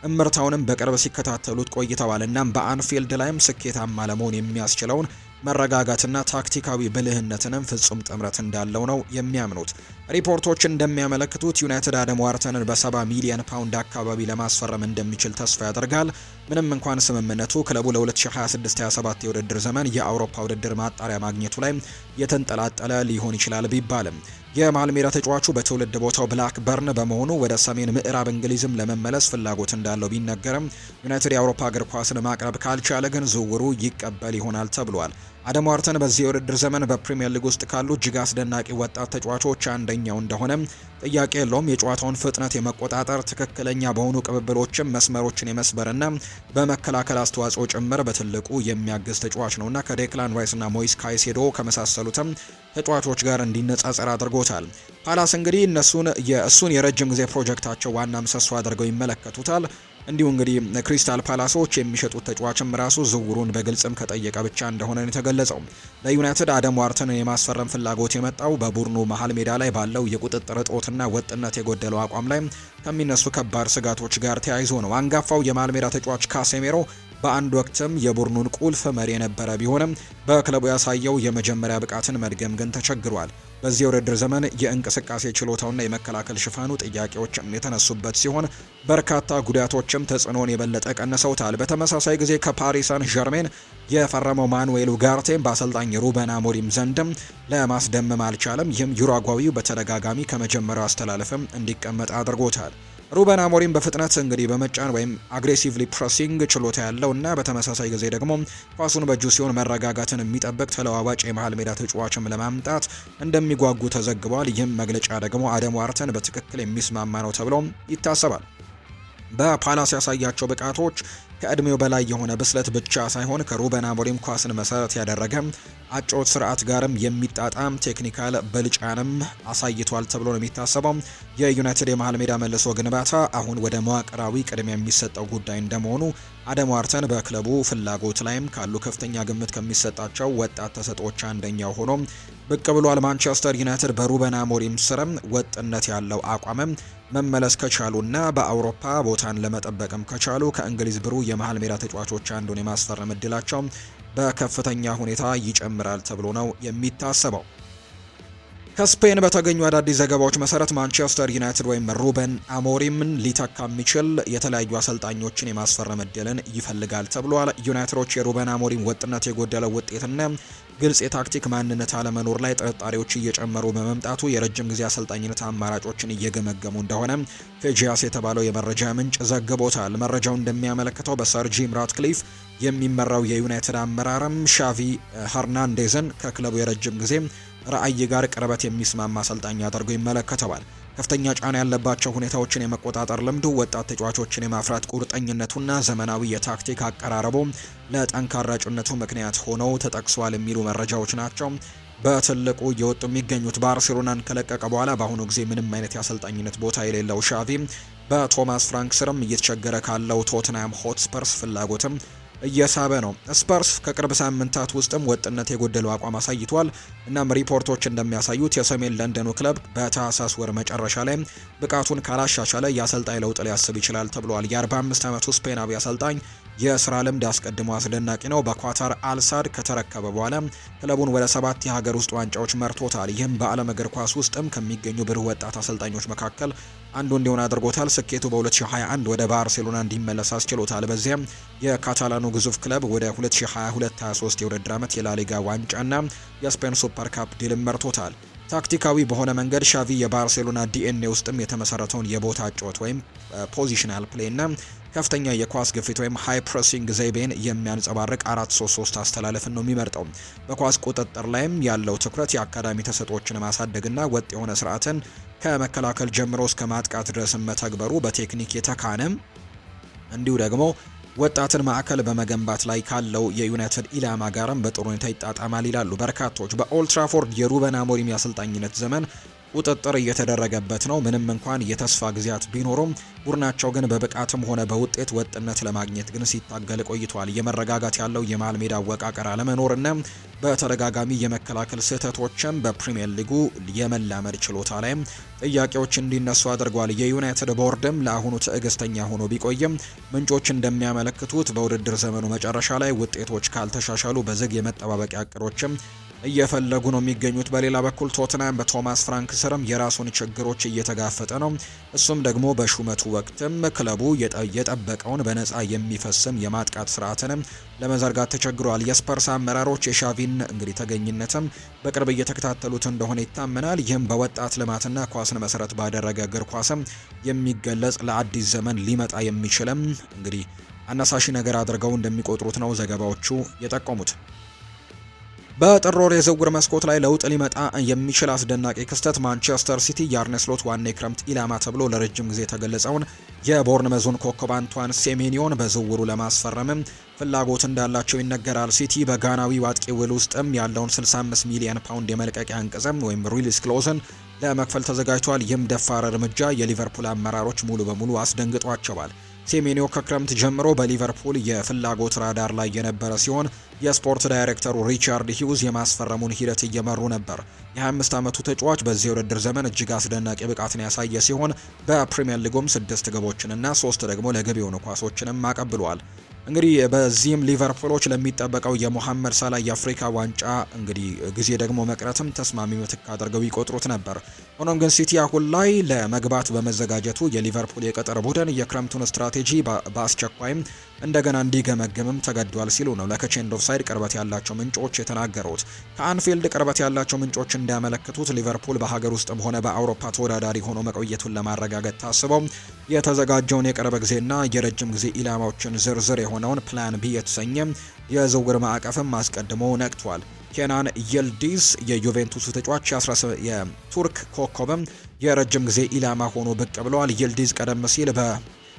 እምርታውንም በቅርብ ሲከታተሉት ቆይተዋል። እናም በአንፊልድ ላይም ስኬታማ ለመሆን የሚያስችለውን መረጋጋትና ታክቲካዊ ብልህነትንም ፍጹም ጥምረት እንዳለው ነው የሚያምኑት። ሪፖርቶች እንደሚያመለክቱት ዩናይትድ አደም ዋርተንን በ70 ሚሊዮን ፓውንድ አካባቢ ለማስፈረም እንደሚችል ተስፋ ያደርጋል። ምንም እንኳን ስምምነቱ ክለቡ ለ2026-27 የውድድር ዘመን የአውሮፓ ውድድር ማጣሪያ ማግኘቱ ላይ የተንጠላጠለ ሊሆን ይችላል ቢባልም የመሃል ሜዳ ተጫዋቹ በትውልድ ቦታው ብላክበርን በመሆኑ ወደ ሰሜን ምዕራብ እንግሊዝም ለመመለስ ፍላጎት እንዳለው ቢነገርም ዩናይትድ የአውሮፓ እግር ኳስን ማቅረብ ካልቻለ ግን ዝውውሩ ይቀበል ይሆናል ተብሏል። አደም ዋርተን በዚህ የውድድር ዘመን በፕሪሚየር ሊግ ውስጥ ካሉ እጅግ አስደናቂ ወጣት ተጫዋቾች አንደኛው እንደሆነ ጥያቄ የለውም። የጨዋታውን ፍጥነት የመቆጣጠር ትክክለኛ በሆኑ ቅብብሎችም መስመሮችን የመስበርና በመከላከል አስተዋጽኦ ጭምር በትልቁ የሚያግዝ ተጫዋች ነውና ከዴክላን ራይስና ሞይስ ካይሴዶ ከመሳሰሉትም ተጫዋቾች ጋር እንዲነጻጸር አድርጎታል። ፓላስ እንግዲህ እሱን የረጅም ጊዜ ፕሮጀክታቸው ዋና ምሰሶ አድርገው ይመለከቱታል። እንዲሁ እንግዲህ ክሪስታል ፓላሶች የሚሸጡት ተጫዋችም ራሱ ዝውውሩን በግልጽም ከጠየቀ ብቻ እንደሆነ ነው የተገለጸው። ለዩናይትድ አደም ዋርተንን የማስፈረም ፍላጎት የመጣው በቡድኑ መሃል ሜዳ ላይ ባለው የቁጥጥር እጦትና ወጥነት የጎደለው አቋም ላይ ከሚነሱ ከባድ ስጋቶች ጋር ተያይዞ ነው። አንጋፋው የመሃል ሜዳ ተጫዋች ካሴሜሮ በአንድ ወቅትም የቡድኑን ቁልፍ መሪ የነበረ ቢሆንም በክለቡ ያሳየው የመጀመሪያ ብቃትን መድገም ግን ተቸግሯል። በዚህ የውድድር ዘመን የእንቅስቃሴ ችሎታውና የመከላከል ሽፋኑ ጥያቄዎችም የተነሱበት ሲሆን በርካታ ጉዳቶችም ተጽዕኖን የበለጠ ቀንሰውታል። በተመሳሳይ ጊዜ ከፓሪስ ሳን ዠርሜን የፈረመው ማኑኤል ኡጋርቴም በአሰልጣኝ ሩበን አሞሪም ዘንድም ለማስደመም አልቻለም። ይህም ዩራጓዊው በተደጋጋሚ ከመጀመሪያው አስተላለፍም እንዲቀመጥ አድርጎታል። ሩበን አሞሪም በፍጥነት እንግዲህ በመጫን ወይም አግሬሲቭሊ ፕሬሲንግ ችሎታ ያለው እና በተመሳሳይ ጊዜ ደግሞ ኳሱን በእጁ ሲሆን መረጋጋትን የሚጠብቅ ተለዋዋጭ የመሃል ሜዳ ተጫዋችም ለማምጣት እንደሚጓጉ ተዘግቧል። ይህም መግለጫ ደግሞ አደም ዋርተን በትክክል የሚስማማ ነው ተብሎ ይታሰባል። በፓላስ ያሳያቸው ብቃቶች ከእድሜው በላይ የሆነ ብስለት ብቻ ሳይሆን ከሩበን አሞሪም ኳስን መሰረት ያደረገ አጨዋወት ስርዓት ጋርም የሚጣጣም ቴክኒካል ብልጫንም አሳይቷል ተብሎ ነው የሚታሰበው። የዩናይትድ የመሃል ሜዳ መልሶ ግንባታ አሁን ወደ መዋቅራዊ ቅድሚያ የሚሰጠው ጉዳይ እንደመሆኑ አደም ዋርተን በክለቡ ፍላጎት ላይም ካሉ ከፍተኛ ግምት ከሚሰጣቸው ወጣት ተሰጥኦች አንደኛው ሆኖ ብቅ ብሏል። ማንቸስተር ዩናይትድ በሩበን አሞሪም ስርም ወጥነት ያለው አቋምም መመለስ ከቻሉና በአውሮፓ ቦታን ለመጠበቅም ከቻሉ ከእንግሊዝ ብሩ የመሃል ሜዳ ተጫዋቾች አንዱን የማስፈረም እድላቸው በከፍተኛ ሁኔታ ይጨምራል ተብሎ ነው የሚታሰበው። ከስፔን በተገኙ አዳዲስ ዘገባዎች መሰረት ማንቸስተር ዩናይትድ ወይም ሩበን አሞሪምን ሊተካ የሚችል የተለያዩ አሰልጣኞችን የማስፈረም እድልን ይፈልጋል ተብሏል። ዩናይትዶች የሩበን አሞሪም ወጥነት የጎደለው ውጤትና ግልጽ የታክቲክ ማንነት አለመኖር ላይ ጥርጣሬዎች እየጨመሩ በመምጣቱ የረጅም ጊዜ አሰልጣኝነት አማራጮችን እየገመገሙ እንደሆነ ፌጂያስ የተባለው የመረጃ ምንጭ ዘግቦታል። መረጃው እንደሚያመለክተው በሰር ጂም ራትክሊፍ የሚመራው የዩናይትድ አመራርም ሻቪ ሄርናንዴዝን ከክለቡ የረጅም ጊዜ ራዕይ ጋር ቅርበት የሚስማማ አሰልጣኝ አድርጎ ይመለከተዋል። ከፍተኛ ጫና ያለባቸው ሁኔታዎችን የመቆጣጠር ልምዱ፣ ወጣት ተጫዋቾችን የማፍራት ቁርጠኝነቱና ዘመናዊ የታክቲክ አቀራረቡ ለጠንካራ ጭነቱ ምክንያት ሆነው ተጠቅሷል የሚሉ መረጃዎች ናቸው በትልቁ እየወጡ የሚገኙት። ባርሴሎናን ከለቀቀ በኋላ በአሁኑ ጊዜ ምንም አይነት የአሰልጣኝነት ቦታ የሌለው ሻቪ በቶማስ ፍራንክ ስርም እየተቸገረ ካለው ቶትናም ሆትስፐርስ ፍላጎትም እየሳበ ነው። ስፐርስ ከቅርብ ሳምንታት ውስጥም ወጥነት የጎደለው አቋም አሳይቷል። እናም ሪፖርቶች እንደሚያሳዩት የሰሜን ለንደኑ ክለብ በታህሳስ ወር መጨረሻ ላይ ብቃቱን ካላሻሻለ የአሰልጣኝ ለውጥ ሊያስብ ይችላል ተብሏል። የ45 ዓመቱ ስፔናዊ አሰልጣኝ የስራ ልምድ አስቀድሞ አስደናቂ ነው። በኳታር አልሳድ ከተረከበ በኋላ ክለቡን ወደ 7 የሀገር ውስጥ ዋንጫዎች መርቶታል። ይህም በዓለም እግር ኳስ ውስጥም ከሚገኙ ብሩህ ወጣት አሰልጣኞች መካከል አንዱ እንዲሆን አድርጎታል። ስኬቱ በ2021 ወደ ባርሴሎና እንዲመለስ አስችሎታል። በዚያም የካታላኑ ግዙፍ ክለብ ወደ 2022-23 የውድድር ዓመት የላሊጋ ዋንጫና የስፔን ሱፐር ካፕ ድልም መርቶታል። ታክቲካዊ በሆነ መንገድ ሻቪ የባርሴሎና ዲኤንኤ ውስጥም የተመሰረተውን የቦታ ጨዋታ ወይም ፖዚሽናል ፕሌይ እና ከፍተኛ የኳስ ግፊት ወይም ሃይ ፕሬሲንግ ዘይቤን የሚያንጸባርቅ 4-3-3 አስተላለፍን ነው የሚመርጠው። በኳስ ቁጥጥር ላይም ያለው ትኩረት የአካዳሚ ተሰጥኦችን ማሳደግና ወጥ የሆነ ስርዓትን ከመከላከል ጀምሮ እስከ ማጥቃት ድረስ መተግበሩ በቴክኒክ የተካነም እንዲሁ ደግሞ ወጣትን ማዕከል በመገንባት ላይ ካለው የዩናይትድ ኢላማ ጋርም በጥሩ ሁኔታ ይጣጣማል ይላሉ በርካቶች። በኦልድ ትራፎርድ የሩበን አሞሪም የአሰልጣኝነት ዘመን ቁጥጥር እየተደረገበት ነው። ምንም እንኳን የተስፋ ጊዜያት ቢኖሩም ቡድናቸው ግን በብቃትም ሆነ በውጤት ወጥነት ለማግኘት ግን ሲታገል ቆይቷል። የመረጋጋት ያለው የመሃል ሜዳ አወቃቀር አለመኖርና በተደጋጋሚ የመከላከል ስህተቶችም በፕሪሚየር ሊጉ የመላመድ ችሎታ ላይ ጥያቄዎች እንዲነሱ አድርጓል። የዩናይትድ ቦርድም ለአሁኑ ትዕግስተኛ ሆኖ ቢቆይም ምንጮች እንደሚያመለክቱት በውድድር ዘመኑ መጨረሻ ላይ ውጤቶች ካልተሻሻሉ በዝግ የመጠባበቂያ እቅዶችም እየፈለጉ ነው የሚገኙት። በሌላ በኩል ቶትናም በቶማስ ፍራንክ ስርም የራሱን ችግሮች እየተጋፈጠ ነው። እሱም ደግሞ በሹመቱ ወቅትም ክለቡ የጠበቀውን በነፃ የሚፈስም የማጥቃት ስርዓትንም ለመዘርጋት ተቸግሯል። የስፐርስ አመራሮች የሻቪን እንግዲህ ተገኝነትም በቅርብ እየተከታተሉት እንደሆነ ይታመናል። ይህም በወጣት ልማትና ኳስን መሰረት ባደረገ እግር ኳስም የሚገለጽ ለአዲስ ዘመን ሊመጣ የሚችልም እንግዲህ አነሳሺ ነገር አድርገው እንደሚቆጥሩት ነው ዘገባዎቹ የጠቆሙት። በጥር ወር የዝውውር መስኮት ላይ ለውጥ ሊመጣ የሚችል አስደናቂ ክስተት ማንቸስተር ሲቲ የአርነ ስሎት ዋና የክረምት ኢላማ ተብሎ ለረጅም ጊዜ የተገለጸውን የቦርንመዙን ኮከብ አንቷን ሴሜኒዮን በዝውውሩ ለማስፈረምም ፍላጎት እንዳላቸው ይነገራል። ሲቲ በጋናዊ አጥቂ ውል ውስጥም ያለውን 65 ሚሊዮን ፓውንድ የመልቀቂያ አንቀጽም ወይም ሪሊስ ክሎዝን ለመክፈል ተዘጋጅቷል። ይህም ደፋር እርምጃ የሊቨርፑል አመራሮች ሙሉ በሙሉ አስደንግጧቸዋል። ሴሜኒዮ ከክረምት ጀምሮ በሊቨርፑል የፍላጎት ራዳር ላይ የነበረ ሲሆን የስፖርት ዳይሬክተሩ ሪቻርድ ሂውዝ የማስፈረሙን ሂደት እየመሩ ነበር። የ25 ዓመቱ ተጫዋች በዚህ የውድድር ዘመን እጅግ አስደናቂ ብቃትን ያሳየ ሲሆን በፕሪሚየር ሊጉም 6 ግቦችንና 3 ደግሞ ለግብ የሆኑ ኳሶችንም አቀብሏል። እንግዲህ በዚህም ሊቨርፑሎች ለሚጠበቀው የሞሐመድ ሳላ የአፍሪካ ዋንጫ እንግዲህ ጊዜ ደግሞ መቅረትም ተስማሚ ምትክ አድርገው ይቆጥሩት ነበር። ሆኖም ግን ሲቲ አሁን ላይ ለመግባት በመዘጋጀቱ የሊቨርፑል የቅጥር ቡድን የክረምቱን ስትራቴጂ በአስቸኳይም እንደገና እንዲገመግምም ተገዷል ሲሉ ነው ለከቼንድ ኦፍሳይድ ቅርበት ያላቸው ምንጮች የተናገሩት። ከአንፊልድ ቅርበት ያላቸው ምንጮች እንዳመለክቱት ሊቨርፑል በሀገር ውስጥም ሆነ በአውሮፓ ተወዳዳሪ ሆኖ መቆየቱን ለማረጋገጥ ታስበው የተዘጋጀውን የቅርብ ጊዜና የረጅም ጊዜ ኢላማዎችን ዝርዝር የሆነውን ፕላን ቢ የተሰኘ የዝውውር ማዕቀፍም አስቀድሞ ነቅቷል። ኬናን ይልዲዝ የዩቬንቱሱ ተጫዋች የቱርክ ኮከብም የረጅም ጊዜ ኢላማ ሆኖ ብቅ ብለዋል። ይልዲዝ ቀደም ሲል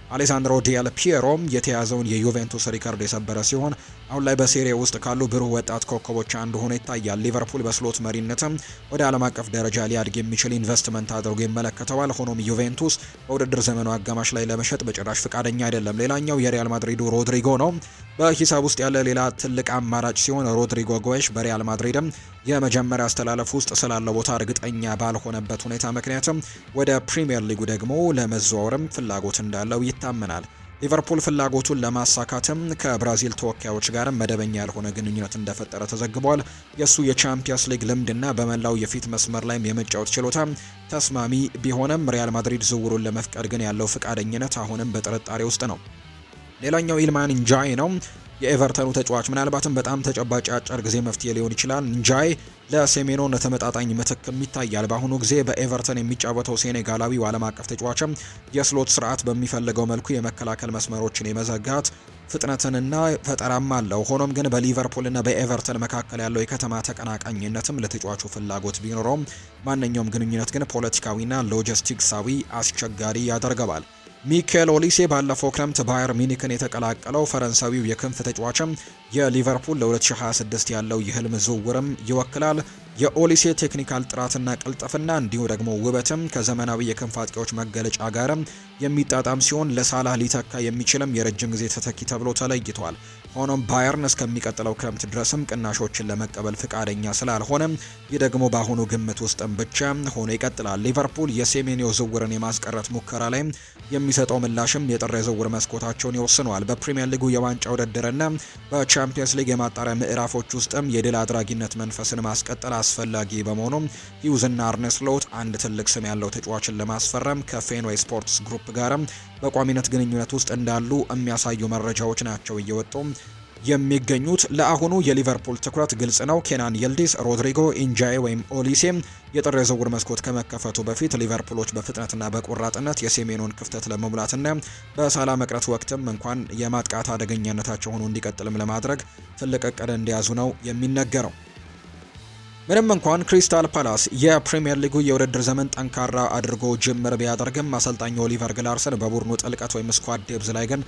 አሌሳንድሮ ዲያል ፒየሮም የተያዘውን የዩቬንቱስ ሪከርድ የሰበረ ሲሆን አሁን ላይ በሴሪያ ውስጥ ካሉ ብሩህ ወጣት ኮከቦች አንዱ ሆኖ ይታያል። ሊቨርፑል በስሎት መሪነትም ወደ ዓለም አቀፍ ደረጃ ሊያድግ የሚችል ኢንቨስትመንት አድርጎ ይመለከተዋል። ሆኖም ዩቬንቱስ በውድድር ዘመኑ አጋማሽ ላይ ለመሸጥ በጭራሽ ፍቃደኛ አይደለም። ሌላኛው የሪያል ማድሪዱ ሮድሪጎ ነው። በሂሳብ ውስጥ ያለ ሌላ ትልቅ አማራጭ ሲሆን ሮድሪጎ ጎሽ በሪያል ማድሪድም የመጀመሪያ አስተላለፍ ውስጥ ስላለው ቦታ እርግጠኛ ባልሆነበት ሁኔታ ምክንያትም ወደ ፕሪሚየር ሊጉ ደግሞ ለመዘዋወርም ፍላጎት እንዳለው ይታመናል። ሊቨርፑል ፍላጎቱን ለማሳካትም ከብራዚል ተወካዮች ጋር መደበኛ ያልሆነ ግንኙነት እንደፈጠረ ተዘግቧል። የሱ የቻምፒየንስ ሊግ ልምድና በመላው የፊት መስመር ላይም የመጫወት ችሎታ ተስማሚ ቢሆንም ሪያል ማድሪድ ዝውውሩን ለመፍቀድ ግን ያለው ፍቃደኝነት አሁንም በጥርጣሬ ውስጥ ነው። ሌላኛው ኢልማን ኢንጃይ ነው። የኤቨርተኑ ተጫዋች ምናልባትም በጣም ተጨባጭ አጭር ጊዜ መፍትሄ ሊሆን ይችላል። እንጃይ ለሴሜኖ ተመጣጣኝ ምትክም ይታያል። በአሁኑ ጊዜ በኤቨርተን የሚጫወተው ሴኔጋላዊው ዓለም አቀፍ ተጫዋችም የስሎት ስርዓት በሚፈልገው መልኩ የመከላከል መስመሮችን የመዘጋት ፍጥነትንና ፈጠራም አለው። ሆኖም ግን በሊቨርፑልና በኤቨርተን መካከል ያለው የከተማ ተቀናቃኝነትም ለተጫዋቹ ፍላጎት ቢኖረውም ማንኛውም ግንኙነት ግን ፖለቲካዊና ሎጂስቲክሳዊ አስቸጋሪ ያደርገዋል። ሚኬል ኦሊሴ ባለፈው ክረምት ባየር ሚኒክን የተቀላቀለው ፈረንሳዊው የክንፍ ተጫዋችም የሊቨርፑል ለ2026 ያለው የህልም ዝውውርም ይወክላል። የኦሊሴ ቴክኒካል ጥራትና ቅልጥፍና እንዲሁ ደግሞ ውበትም ከዘመናዊ የክንፍ አጥቂዎች መገለጫ ጋርም የሚጣጣም ሲሆን ለሳላህ ሊተካ የሚችልም የረጅም ጊዜ ተተኪ ተብሎ ተለይቷል። ሆኖም ባየርን እስከሚቀጥለው ክረምት ድረስም ቅናሾችን ለመቀበል ፍቃደኛ ስላልሆነ ይህ ደግሞ በአሁኑ ግምት ውስጥም ብቻ ሆኖ ይቀጥላል። ሊቨርፑል የሴሜኒዮ ዝውውርን የማስቀረት ሙከራ ላይ የሚሰጠው ምላሽም የጥር የዝውውር መስኮታቸውን ይወስነዋል። በፕሪሚየር ሊጉ የዋንጫ ውድድርና በቻምፒየንስ ሊግ የማጣሪያ ምዕራፎች ውስጥም የድል አድራጊነት መንፈስን ማስቀጠል አስፈላጊ በመሆኑ ሂውዝና አርነ ስሎት አንድ ትልቅ ስም ያለው ተጫዋችን ለማስፈረም ከፌንዌይ ስፖርትስ ግሩፕ ጋርም በቋሚነት ግንኙነት ውስጥ እንዳሉ የሚያሳዩ መረጃዎች ናቸው እየወጡ የሚገኙት። ለአሁኑ የሊቨርፑል ትኩረት ግልጽ ነው። ኬናን ይልዲዝ፣ ሮድሪጎ ኢንጃይ ወይም ኦሊሴ የጥር የዝውውር መስኮት ከመከፈቱ በፊት ሊቨርፑሎች በፍጥነትና በቆራጥነት የሴሜኑን ክፍተት ለመሙላትና በሳላ መቅረት ወቅትም እንኳን የማጥቃት አደገኛነታቸው ሆኖ እንዲቀጥልም ለማድረግ ትልቅ እቅድ እንደያዙ ነው የሚነገረው። ምንም እንኳን ክሪስታል ፓላስ የፕሪሚየር ሊጉ የውድድር ዘመን ጠንካራ አድርጎ ጅምር ቢያደርግም አሰልጣኝ ኦሊቨር ግላርሰን በቡድኑ ጥልቀት ወይም ስኳድ ዴፕዝ ላይ ግን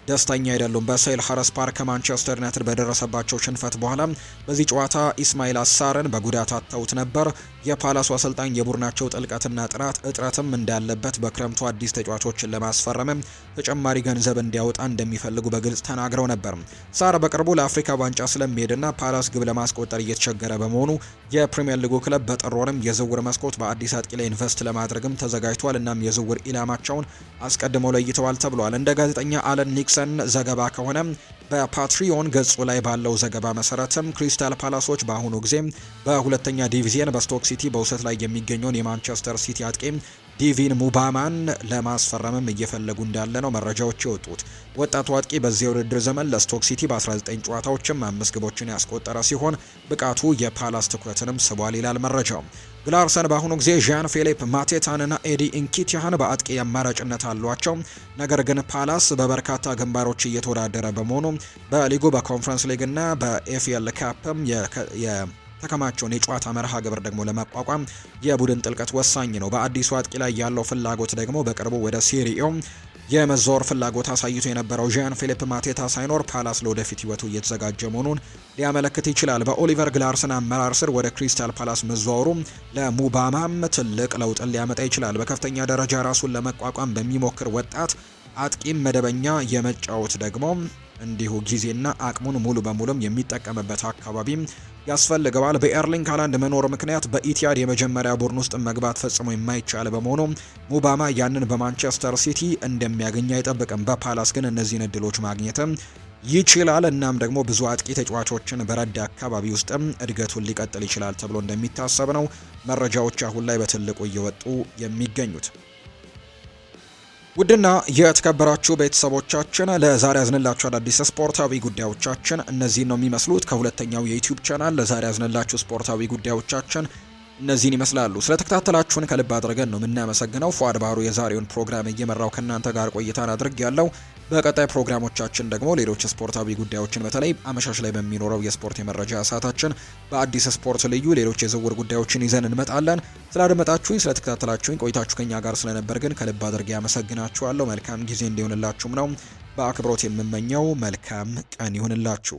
ደስተኛ አይደሉም። በሴልኸርስት ፓርክ ከማንቸስተር ዩናይትድ በደረሰባቸው ሽንፈት በኋላ በዚህ ጨዋታ ኢስማኤል አሳርን በጉዳት አጥተውት ነበር። የፓላሱ አሰልጣኝ የቡድናቸው ጥልቀትና ጥራት እጥረትም እንዳለበት በክረምቱ አዲስ ተጫዋቾችን ለማስፈረም ተጨማሪ ገንዘብ እንዲያወጣ እንደሚፈልጉ በግልጽ ተናግረው ነበር። ሳር በቅርቡ ለአፍሪካ ዋንጫ ስለሚሄድና ፓላስ ግብ ለማስቆጠር እየተቸገረ በመሆኑ የፕሪሚየር ሊጉ ክለብ በጥር ወርም የዝውውር መስኮት በአዲስ አጥቂ ላይ ኢንቨስት ለማድረግም ተዘጋጅቷል። እናም የዝውውር ኢላማቸውን አስቀድመው ለይተዋል ተብሏል። እንደ ጋዜጠኛ አለን ኒክሰን ዘገባ ከሆነ በፓትሪዮን ገጹ ላይ ባለው ዘገባ መሰረትም ክሪስታል ፓላሶች በአሁኑ ጊዜ በሁለተኛ ዲቪዚየን በስቶክ ሲቲ በውሰት ላይ የሚገኘውን የማንቸስተር ሲቲ አጥቂ ዲቪን ሙባማን ለማስፈረምም እየፈለጉ እንዳለ ነው መረጃዎች የወጡት። ወጣቱ አጥቂ በዚህ የውድድር ዘመን ለስቶክ ሲቲ በ19 ጨዋታዎችም 5 ግቦችን ያስቆጠረ ሲሆን ብቃቱ የፓላስ ትኩረትንም ስቧል ይላል መረጃው። ግላርሰን በአሁኑ ጊዜ ዣን ፊሊፕ ማቴታንና ኤዲ ኢንኪቲያን በአጥቂ አማራጭነት አሏቸው። ነገር ግን ፓላስ በበርካታ ግንባሮች እየተወዳደረ በመሆኑ በሊጉ በኮንፈረንስ ሊግና በኤፍኤል ካፕም የተከማቸውን የጨዋታ መርሃ ግብር ደግሞ ለመቋቋም የቡድን ጥልቀት ወሳኝ ነው። በአዲሱ አጥቂ ላይ ያለው ፍላጎት ደግሞ በቅርቡ ወደ ሲሪኦ የመዞር ፍላጎት አሳይቶ የነበረው ዣን ፊሊፕ ማቴታ ሳይኖር ፓላስ ለወደፊት ህይወቱ እየተዘጋጀ መሆኑን ሊያመለክት ይችላል። በኦሊቨር ግላርሰን አመራር ስር ወደ ክሪስታል ፓላስ መዘዋወሩ ለሙባማም ትልቅ ለውጥን ሊያመጣ ይችላል። በከፍተኛ ደረጃ ራሱን ለመቋቋም በሚሞክር ወጣት አጥቂም መደበኛ የመጫወት ደግሞ እንዲሁ ጊዜና አቅሙን ሙሉ በሙሉም የሚጠቀምበት አካባቢ ያስፈልገዋል። በኤርሊንግ ሃላንድ መኖር ምክንያት በኢቲያድ የመጀመሪያ ቡድን ውስጥ መግባት ፈጽሞ የማይቻል በመሆኑ ሙባማ ያንን በማንቸስተር ሲቲ እንደሚያገኝ አይጠብቅም። በፓላስ ግን እነዚህን እድሎች ማግኘትም ይችላል። እናም ደግሞ ብዙ አጥቂ ተጫዋቾችን በረዳ አካባቢ ውስጥም እድገቱን ሊቀጥል ይችላል ተብሎ እንደሚታሰብ ነው መረጃዎች አሁን ላይ በትልቁ እየወጡ የሚገኙት። ውድና የተከበራችሁ ቤተሰቦቻችን ለዛሬ ያዝንላችሁ አዳዲስ ስፖርታዊ ጉዳዮቻችን እነዚህን ነው የሚመስሉት። ከሁለተኛው የዩቲዩብ ቻናል ለዛሬ ያዝንላችሁ ስፖርታዊ ጉዳዮቻችን እነዚህን ይመስላሉ። ስለተከታተላችሁን ከልብ አድርገን ነው የምናመሰግነው። ፏድ ባህሩ የዛሬውን ፕሮግራም እየመራው ከእናንተ ጋር ቆይታን አድርጌያለሁ። በቀጣይ ፕሮግራሞቻችን ደግሞ ሌሎች ስፖርታዊ ጉዳዮችን በተለይ አመሻሽ ላይ በሚኖረው የስፖርት የመረጃ ሰዓታችን በአዲስ ስፖርት ልዩ ሌሎች የዝውውር ጉዳዮችን ይዘን እንመጣለን። ስላደመጣችሁኝ ስለተከታተላችሁኝ ቆይታችሁ ከኛ ጋር ስለነበር ግን ከልብ አድርጌ አመሰግናችኋለሁ። መልካም ጊዜ እንዲሆንላችሁም ነው በአክብሮት የምመኘው። መልካም ቀን ይሁንላችሁ።